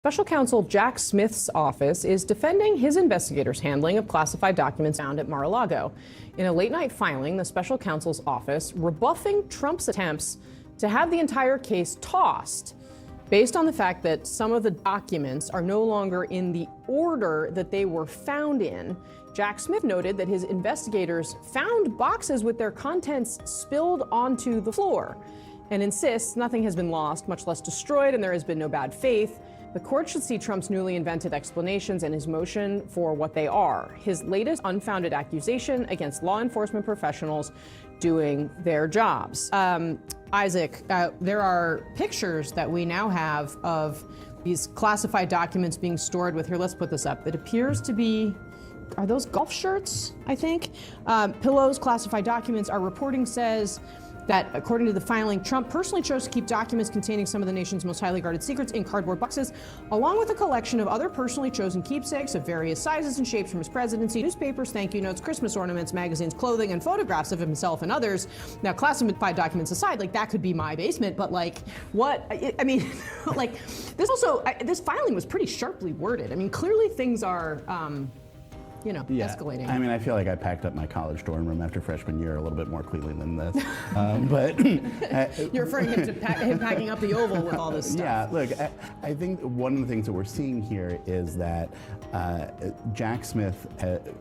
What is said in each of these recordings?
Special counsel Jack Smith's office is defending his investigators' handling of classified documents found at Mar-a-Lago. In a late-night filing, the special counsel's office rebuffing Trump's attempts to have the entire case tossed based on the fact that some of the documents are no longer in the order that they were found in. Jack Smith noted that his investigators found boxes with their contents spilled onto the floor and insists nothing has been lost, much less destroyed, and there has been no bad faith. The court should see Trump's newly invented explanations and his motion for what they are. His latest unfounded accusation against law enforcement professionals doing their jobs. Isaac, there are pictures that we now have of these classified documents being stored with, here, let's put this up. It appears to be, are those golf shirts, I think? Pillows, classified documents. Our reporting says that, according to the filing, Trump personally chose to keep documents containing some of the nation's most highly guarded secrets in cardboard boxes, along with a collection of other personally chosen keepsakes of various sizes and shapes from his presidency, newspapers, thank you notes, Christmas ornaments, magazines, clothing, and photographs of himself and others. Now, classified documents aside, like, that could be my basement, but, like, what, I mean, like, this also, this filing was pretty sharply worded. I mean, clearly things are, escalating. I mean, I feel like I packed up my college dorm room after freshman year a little bit more cleanly than this. But you're referring him to him packing up the Oval with all this stuff. Yeah, look, I think one of the things that we're seeing here is that Jack Smith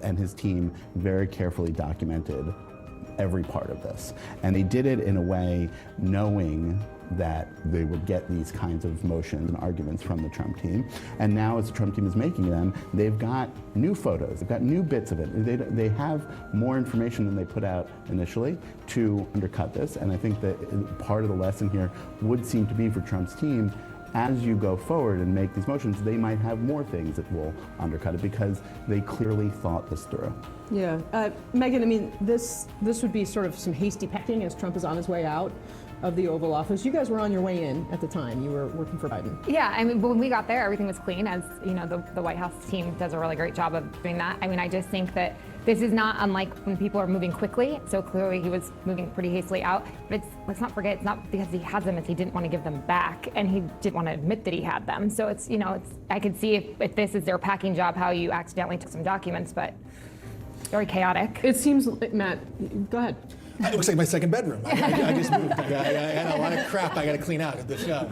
and his team very carefully documented every part of this. And they did it in a way knowing that they would get these kinds of motions and arguments from the Trump team. And now as the Trump team is making them, they've got new photos, they've got new bits of it. They have more information than they put out initially to undercut this. And I think that part of the lesson here would seem to be for Trump's team, as you go forward and make these motions, they might have more things that will undercut it because they clearly thought this through. Yeah. Megan, I mean, this would be sort of some hasty packing as Trump is on his way out of the Oval Office. You guys were on your way in at the time. You were working for Biden. Yeah, I mean, when we got there, everything was clean. As you know, the White House team does a really great job of doing that. I mean, I just think that this is not unlike when people are moving quickly. So clearly he was moving pretty hastily out. But let's not forget, it's not because he had them, it's he didn't want to give them back, and he didn't want to admit that he had them. So it's, I could see if this is their packing job, how you accidentally took some documents, but very chaotic. It seems, Matt, go ahead. It looks like my second bedroom. I just moved. I had a lot of crap I got to clean out at the show.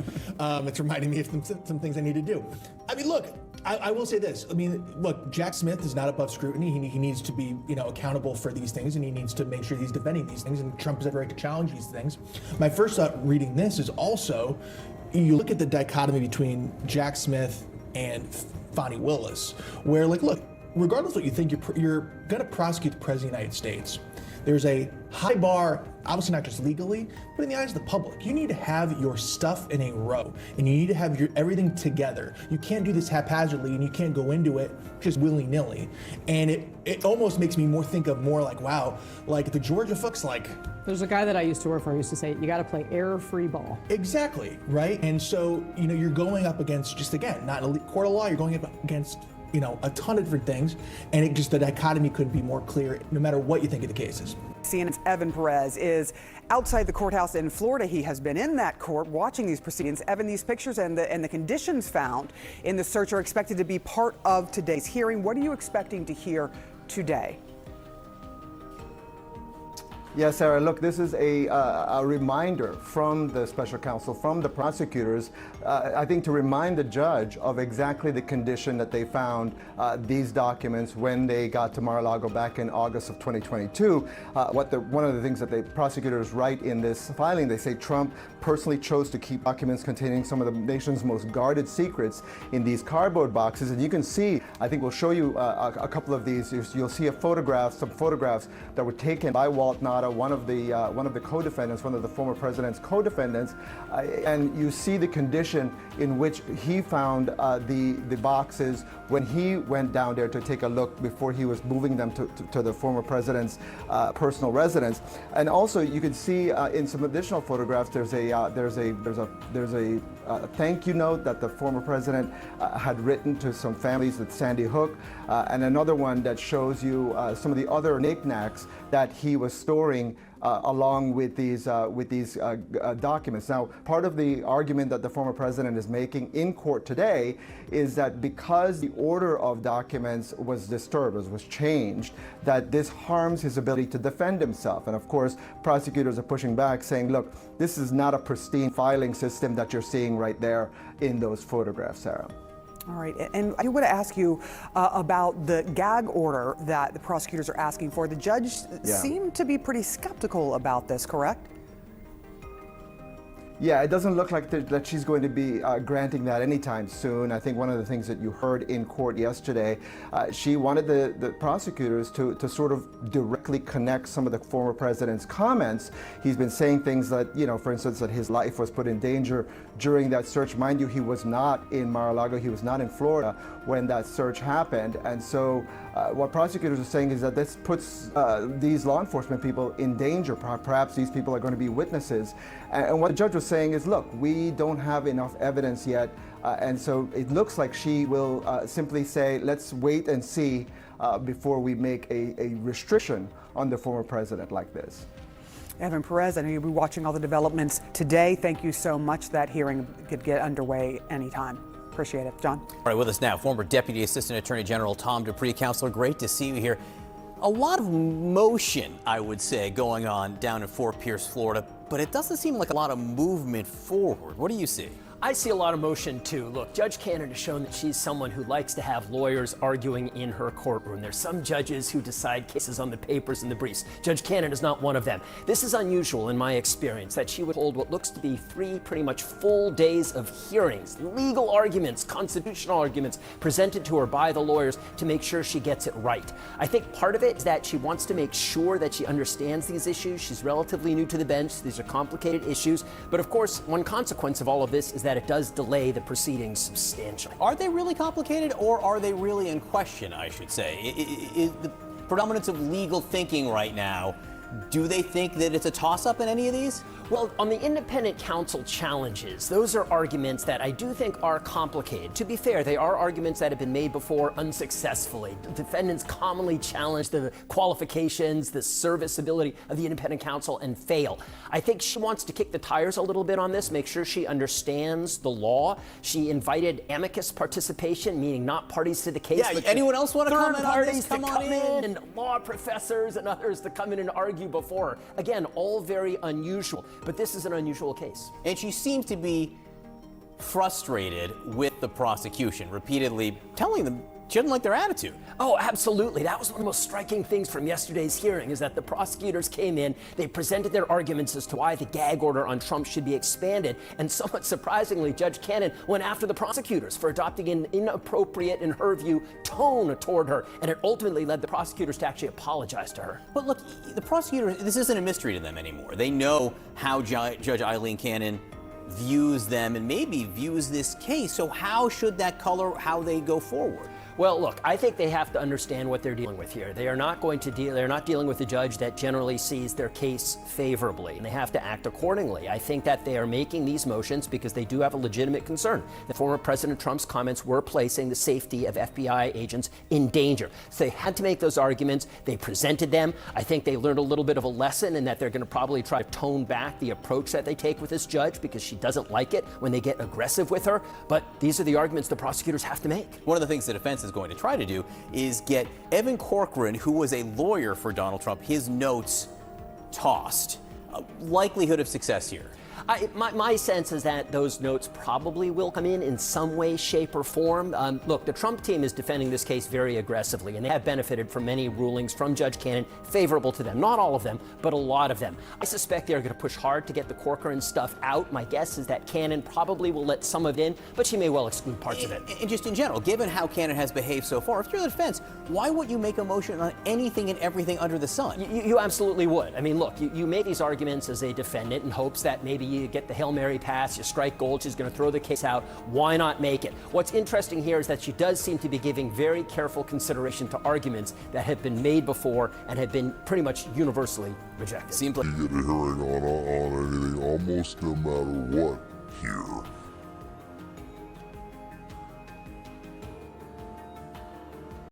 It's reminding me of some things I need to do. I mean, look, I will say this. I mean, look, Jack Smith is not above scrutiny. He needs to be, accountable for these things, and he needs to make sure he's defending these things. And Trump has every right to challenge these things. My first thought reading this is also, you look at the dichotomy between Jack Smith and Fani Willis, where, like, look, regardless of what you think, you're going to prosecute the President of the United States. There's a high bar, obviously not just legally, but in the eyes of the public. You need to have your stuff in a row, and you need to have everything together. You can't do this haphazardly, and you can't go into it just willy-nilly. And it almost makes me think of more like, wow, like the Georgia folks, like... There's a guy that I used to work for who used to say, you got to play error-free ball. Exactly, right? And so, you're going up against, just again, not a court of law, you're going up against a ton of different things, and the dichotomy couldn't be more clear no matter what you think of the cases. CNN's Evan Perez is outside the courthouse in Florida. He has been in that court watching these proceedings. Evan, these pictures and the conditions found in the search are expected to be part of today's hearing. What are you expecting to hear today? Yes, Sarah, look, this is a reminder from the special counsel, from the prosecutors, I think to remind the judge of exactly the condition that they found these documents when they got to Mar-a-Lago back in August of 2022. One of the things that the prosecutors write in this filing, they say Trump personally chose to keep documents containing some of the nation's most guarded secrets in these cardboard boxes. And you can see, I think we'll show you a couple of these. You'll see some photographs that were taken by Walt Nada, one of the co-defendants, one of the former president's co-defendants, and you see the condition in which he found the boxes when he went down there to take a look before he was moving them to the former president's personal residence. And also, you can see in some additional photographs, there's a thank you note that the former president had written to some families at Sandy Hook, and another one that shows you some of the other knickknacks that he was storing along with these documents. Now, part of the argument that the former president is making in court today is that because the order of documents was disturbed, was changed, that this harms his ability to defend himself. And of course, prosecutors are pushing back, saying, look, this is not a pristine filing system that you're seeing right there in those photographs, Sarah. All right, and I want to ask you about the gag order that the prosecutors are asking for. The judge seemed to be pretty skeptical about this, correct? Yeah, it doesn't look like that she's going to be granting that anytime soon. I think one of the things that you heard in court yesterday, she wanted the prosecutors to sort of directly connect some of the former president's comments. He's been saying things that, you know, for instance, that his life was put in danger during that search. Mind you, he was not in Mar-a-Lago, he was not in Florida when that search happened. And so what prosecutors are saying is that this puts these law enforcement people in danger. Perhaps these people are going to be witnesses. And what the judge was saying is, look, we don't have enough evidence yet. And so it looks like she will simply say, let's wait and see before we make a restriction on the former president like this. Evan Perez, I know you'll be watching all the developments today. Thank you so much. That hearing could get underway anytime. Appreciate it. John? All right, with us now, former Deputy Assistant Attorney General Tom Dupree. Counselor, great to see you here. A lot of motion, I would say, going on down in Fort Pierce, Florida, but it doesn't seem like a lot of movement forward. What do you see? I see a lot of motion too. Look, Judge Cannon has shown that she's someone who likes to have lawyers arguing in her courtroom. There's some judges who decide cases on the papers and the briefs. Judge Cannon is not one of them. This is unusual in my experience, that she would hold what looks to be 3 pretty much full days of hearings, legal arguments, constitutional arguments presented to her by the lawyers to make sure she gets it right. I think part of it is that she wants to make sure that she understands these issues. She's relatively new to the bench. These are complicated issues. But of course, one consequence of all of this is that it does delay the proceedings substantially. Are they really complicated, or are they really in question, I should say? Is the predominance of legal thinking right now, do they think that it's a toss-up in any of these? Well, on the independent counsel challenges, those are arguments that I do think are complicated. To be fair, they are arguments that have been made before unsuccessfully. Defendants commonly challenge the qualifications, the serviceability of the independent counsel and fail. I think she wants to kick the tires a little bit on this, make sure she understands the law. She invited amicus participation, meaning not parties to the case. Yeah, anyone else want to comment on this? Come in, and law professors and others to come in and argue before her. Again, all very unusual. But this is an unusual case. And she seems to be frustrated with the prosecution, repeatedly telling them she doesn't like their attitude. Oh, absolutely. That was one of the most striking things from yesterday's hearing, is that the prosecutors came in, they presented their arguments as to why the gag order on Trump should be expanded, and somewhat surprisingly, Judge Cannon went after the prosecutors for adopting an inappropriate, in her view, tone toward her, and it ultimately led the prosecutors to actually apologize to her. But look, the prosecutors, this isn't a mystery to them anymore. They know how Judge Aileen Cannon views them and maybe views this case, so how should that color how they go forward? Well, look, I think they have to understand what they're dealing with here. They are not going to they're not dealing with a judge that generally sees their case favorably, and they have to act accordingly. I think that they are making these motions because they do have a legitimate concern. The former President Trump's comments were placing the safety of FBI agents in danger. So they had to make those arguments. They presented them. I think they learned a little bit of a lesson in that they're going to probably try to tone back the approach that they take with this judge, because she doesn't like it when they get aggressive with her. But these are the arguments the prosecutors have to make. One of the things the defense is going to try to do is get Evan Corcoran, who was a lawyer for Donald Trump, his notes tossed. Likelihood of success here? My sense is that those notes probably will come in some way, shape, or form. Look, the Trump team is defending this case very aggressively, and they have benefited from many rulings from Judge Cannon favorable to them. Not all of them, but a lot of them. I suspect they're going to push hard to get the Corcoran stuff out. My guess is that Cannon probably will let some of it in, but she may well exclude parts of it. And just in general, given how Cannon has behaved so far, if you're the defense, why would you make a motion on anything and everything under the sun? You absolutely would. I mean, look, you make these arguments as a defendant in hopes that maybe you get the Hail Mary pass, you strike gold, she's going to throw the case out. Why not make it? What's interesting here is that she does seem to be giving very careful consideration to arguments that have been made before and have been pretty much universally rejected. Seems like you get a hearing on anything almost no matter what here.